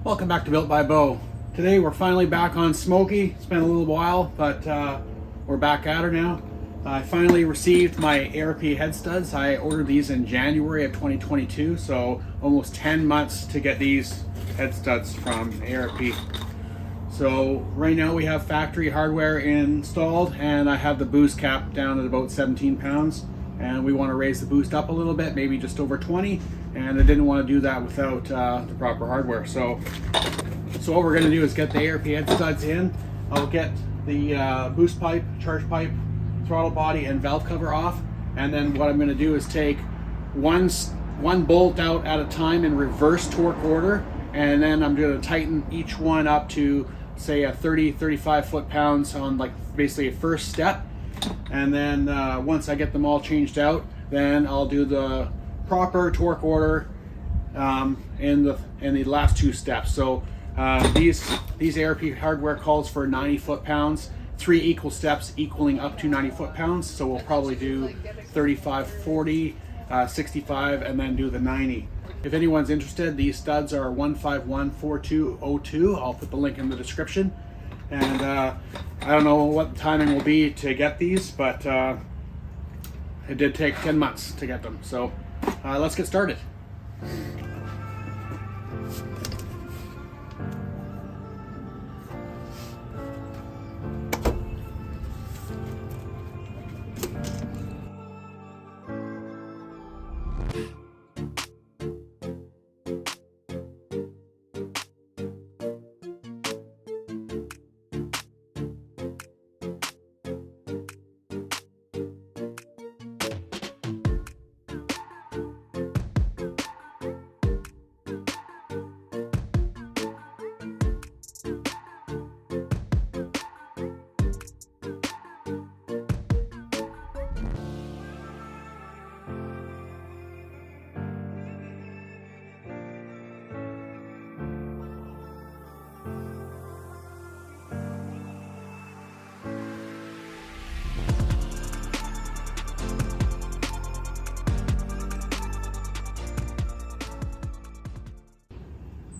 Welcome back to Built by Bo. Today we're finally back on Smokey. It's been a little while, but we're back at her now. I finally received my ARP head studs. I ordered these in January of 2022, so almost 10 months to get these head studs from ARP. So right now we have factory hardware installed, and I have the boost cap down at about 17 pounds. And we want to raise the boost up a little bit, maybe just over 20, and I didn't want to do that without the proper hardware. So what we're going to do is get the ARP head studs in. I'll get the boost pipe, charge pipe, throttle body, and valve cover off, and then what I'm going to do is take one bolt out at a time in reverse torque order, and then I'm going to tighten each one up to say a 35 foot-pounds on like basically a first step. And then once I get them all changed out, then I'll do the proper torque order in the last two steps. So these ARP hardware calls for 90 foot-pounds, 3 equal steps equaling up to 90 foot-pounds. So we'll probably do 35, 40, 65, and then do the 90. If anyone's interested, these studs are 1514202. I'll put the link in the description. And I don't know what the timing will be to get these, but it did take 10 months to get them. So let's get started.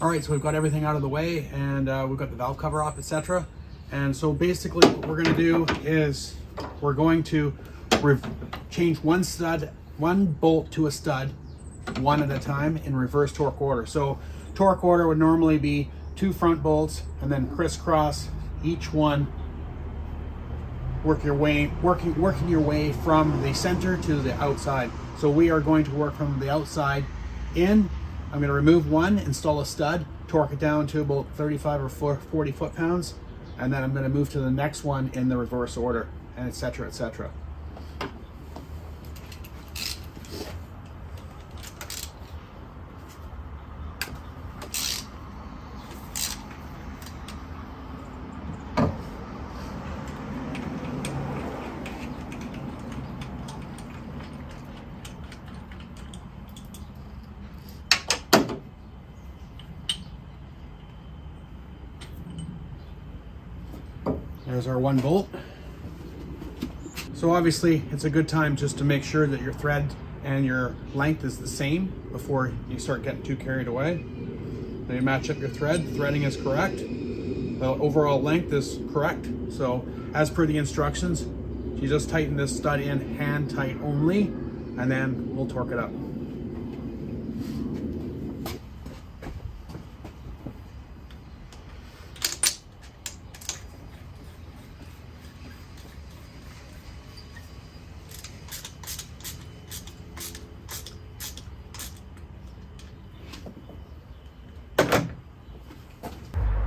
All right, so we've got everything out of the way, and we've got the valve cover off, etc. And so basically what we're going to do is we're going to change one bolt to a stud, one at a time in reverse torque order. So torque order would normally be 2 front bolts and then crisscross each one, working your way from the center to the outside. So we are going to work from the outside in. I'm going to remove one, install a stud, torque it down to about 35 or 40 foot-pounds, and then I'm going to move to the next one in the reverse order, and etc., etc. There's our one bolt. So obviously it's a good time just to make sure that your thread and your length is the same before you start getting too carried away. Then you match up your thread, the threading is correct, the overall length is correct. So as per the instructions, you just tighten this stud in hand tight only, and then we'll torque it up.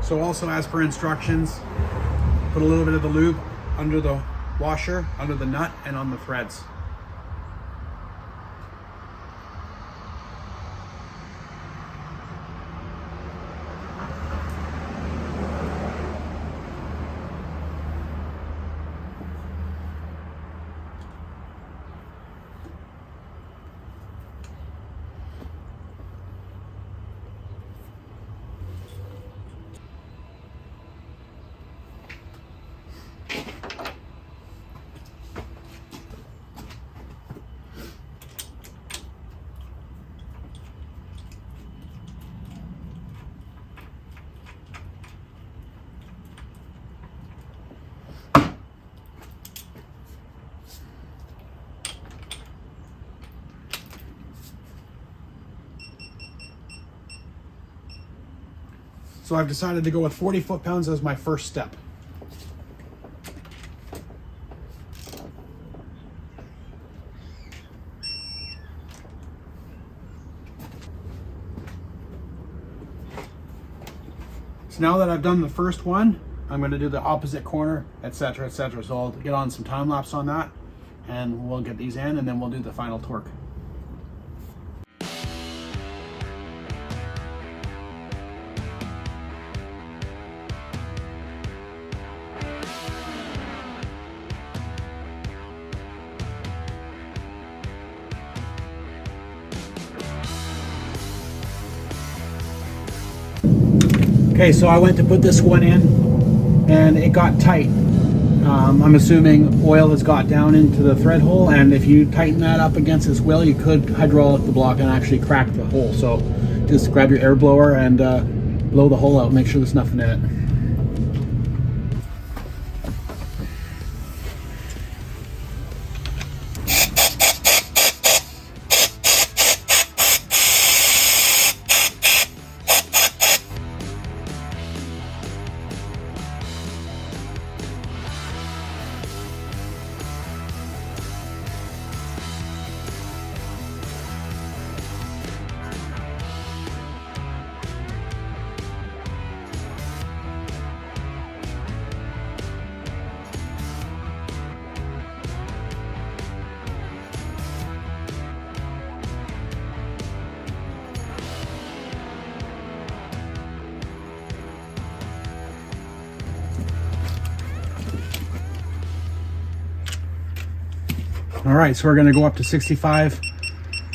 So also as per instructions, put a little bit of the lube under the washer, under the nut, and on the threads. So I've decided to go with 40 foot-pounds as my first step. So now that I've done the first one, I'm going to do the opposite corner, etc., etc. So I'll get on some time lapse on that, and we'll get these in, and then we'll do the final torque. Okay, so I went to put this one in and it got tight. I'm assuming oil has got down into the thread hole, and if you tighten that up against this wheel, you could hydraulic the block and actually crack the hole. So just grab your air blower and blow the hole out, make sure there's nothing in it. All right, so we're going to go up to 65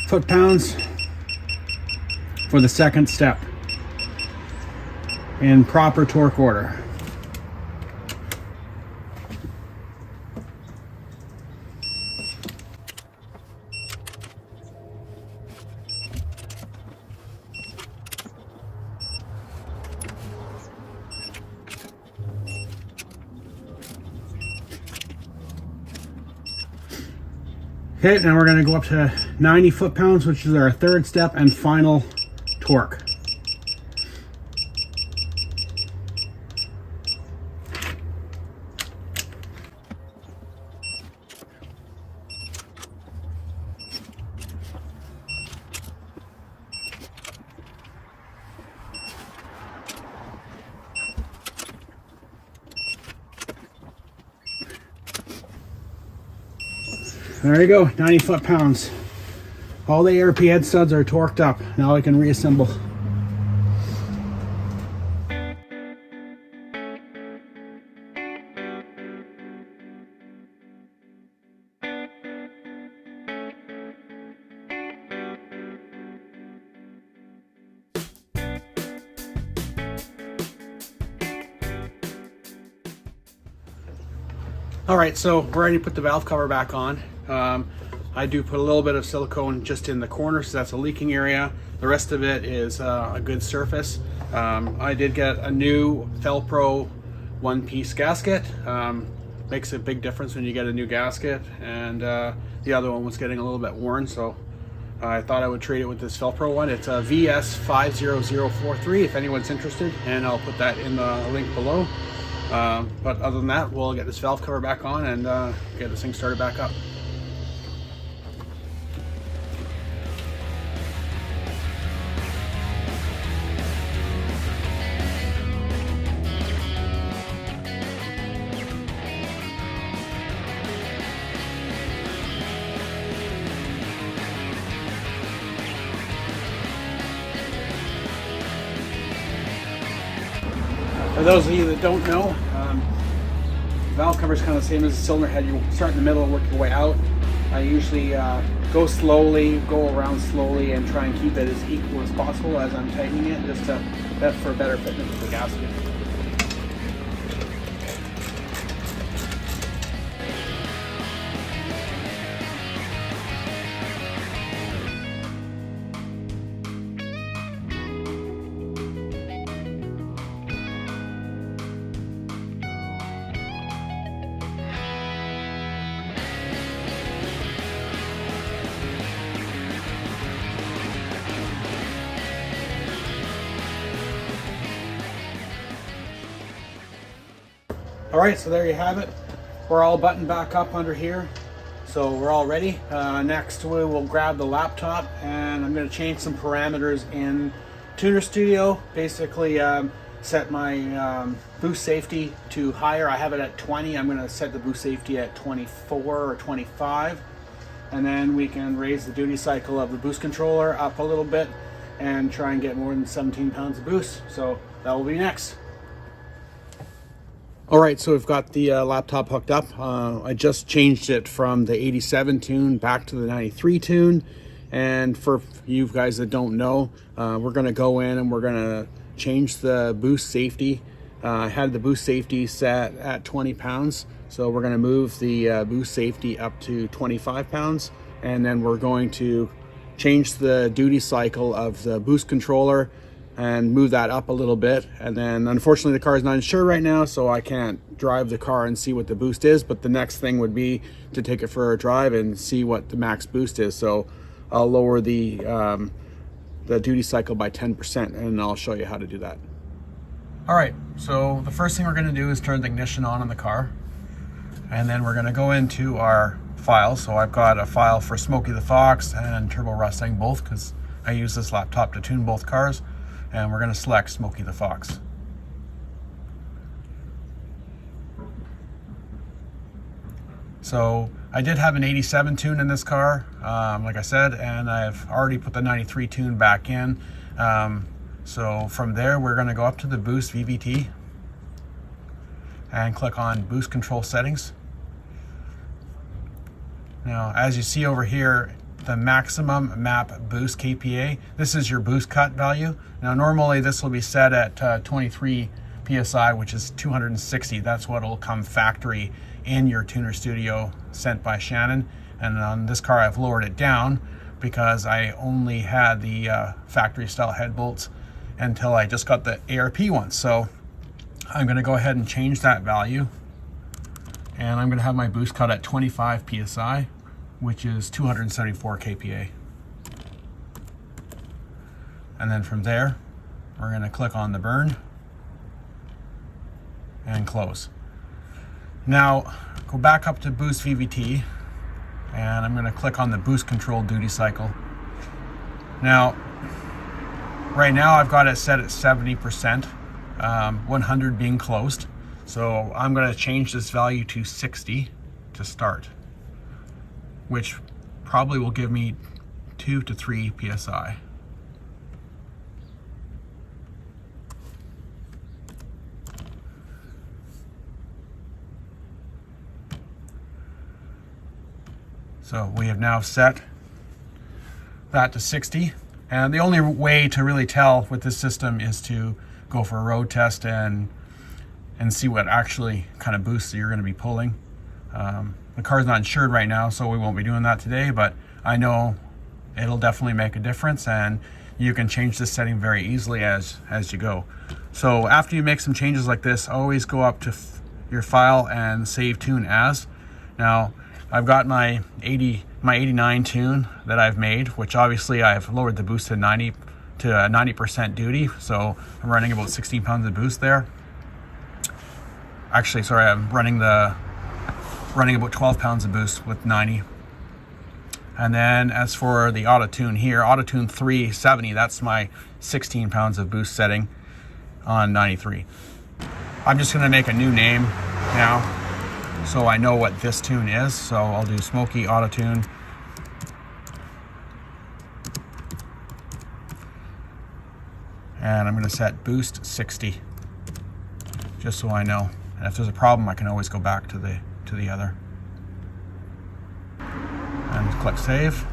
foot-pounds for the second step in proper torque order. Okay, now we're going to go up to 90 foot-pounds, which is our third step and final torque. There you go, 90 foot-pounds. All the ARP head studs are torqued up. Now I can reassemble. All right, so we're ready to put the valve cover back on. I do put a little bit of silicone just in the corner, so that's a leaking area. The rest of it is a good surface. I did get a new Felpro one-piece gasket. Makes a big difference when you get a new gasket, and the other one was getting a little bit worn, so I thought I would trade it with this Felpro one. It's a VS50043 if anyone's interested, and I'll put that in the link below. But other than that, we'll get this valve cover back on and get this thing started back up. For those of you that don't know, the valve cover is kind of the same as the cylinder head. You start in the middle and work your way out. I usually go slowly, go around slowly, and try and keep it as equal as possible as I'm tightening it, just for a better fitment of the gasket. All right, so there you have it. We're all buttoned back up under here. So we're all ready. Next we will grab the laptop and I'm going to change some parameters in Tuner Studio. Basically set my boost safety to higher. I have it at 20. I'm going to set the boost safety at 24 or 25. And then we can raise the duty cycle of the boost controller up a little bit and try and get more than 17 pounds of boost. So that will be next. All right, so we've got the laptop hooked up. I just changed it from the 87 tune back to the 93 tune. And for you guys that don't know, we're gonna go in and we're gonna change the boost safety. I had the boost safety set at 20 pounds. So we're gonna move the boost safety up to 25 pounds. And then we're going to change the duty cycle of the boost controller and move that up a little bit. And then unfortunately the car is not insured right now, so I can't drive the car and see what the boost is, but the next thing would be to take it for a drive and see what the max boost is. So I'll lower the duty cycle by 10% and I'll show you how to do that. All right, so the first thing we're gonna do is turn the ignition on in the car, and then we're gonna go into our files. So I've got a file for Smokey the Fox and Turbo Rustang both, because I use this laptop to tune both cars. And we're gonna select Smokey the Fox. So I did have an 87 tune in this car, like I said, and I've already put the 93 tune back in. So from there, we're gonna go up to the Boost VVT and click on Boost Control Settings. Now, as you see over here, the maximum map boost KPA. This is your boost cut value. Now normally this will be set at 23 PSI, which is 260. That's what will come factory in your Tuner Studio sent by Shannon. And on this car I've lowered it down because I only had the factory style head bolts until I just got the ARP ones. So I'm gonna go ahead and change that value. And I'm gonna have my boost cut at 25 PSI. Which is 274 kPa. And then from there, we're gonna click on the burn and close. Now, go back up to Boost VVT, and I'm gonna click on the Boost Control Duty Cycle. Now, right now I've got it set at 70%, 100 being closed. So I'm gonna change this value to 60 to start, which probably will give me 2 to 3 PSI. So we have now set that to 60. And the only way to really tell with this system is to go for a road test and see what actually kind of boosts you're gonna be pulling. The car's not insured right now, so we won't be doing that today, but I know it'll definitely make a difference, and you can change this setting very easily as you go. So after you make some changes like this, always go up to your file and save tune as. Now, I've got my 89 tune that I've made, which obviously I've lowered the boost to 90% duty, so I'm running about 16 pounds of boost there. Actually, sorry, I'm running about 12 pounds of boost with 90. And then as for the auto tune here, auto tune 370, that's my 16 pounds of boost setting on 93. I'm just gonna make a new name now so I know what this tune is. So I'll do Smokey auto tune. And I'm gonna set boost 60, just so I know. And if there's a problem, I can always go back to the other. And click save.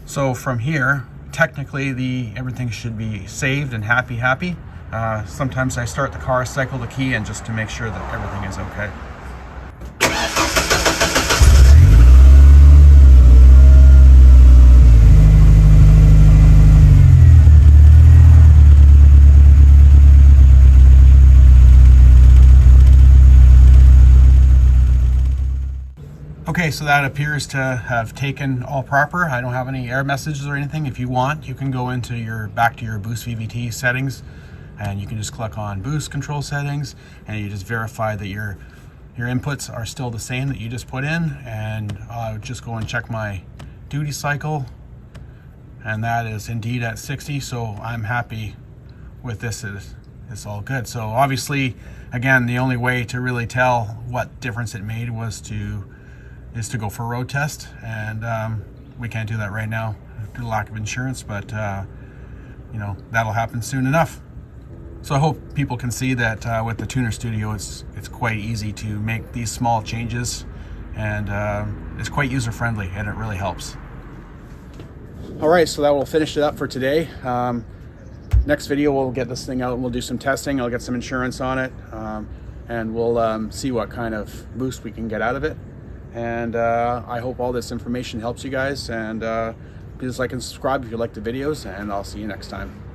So from here, technically everything should be saved and happy. Sometimes I start the car, cycle the key, and just to make sure that everything is okay. Okay, so that appears to have taken all proper. I don't have any error messages or anything. If you want, you can go into back to your Boost VVT settings and you can just click on boost control settings, and you just verify that your inputs are still the same that you just put in, and I'll just go and check my duty cycle, and that is indeed at 60, so I'm happy with this. It's all good. So obviously, again, the only way to really tell what difference it made is to go for a road test, and we can't do that right now due to lack of insurance, but you know, that'll happen soon enough. So I hope people can see that with the Tuner Studio, it's quite easy to make these small changes, and it's quite user-friendly, and it really helps. All right, so that will finish it up for today. Next video, we'll get this thing out and we'll do some testing. I'll get some insurance on it, and we'll see what kind of boost we can get out of it. And I hope all this information helps you guys, and please like and subscribe if you like the videos, and I'll see you next time.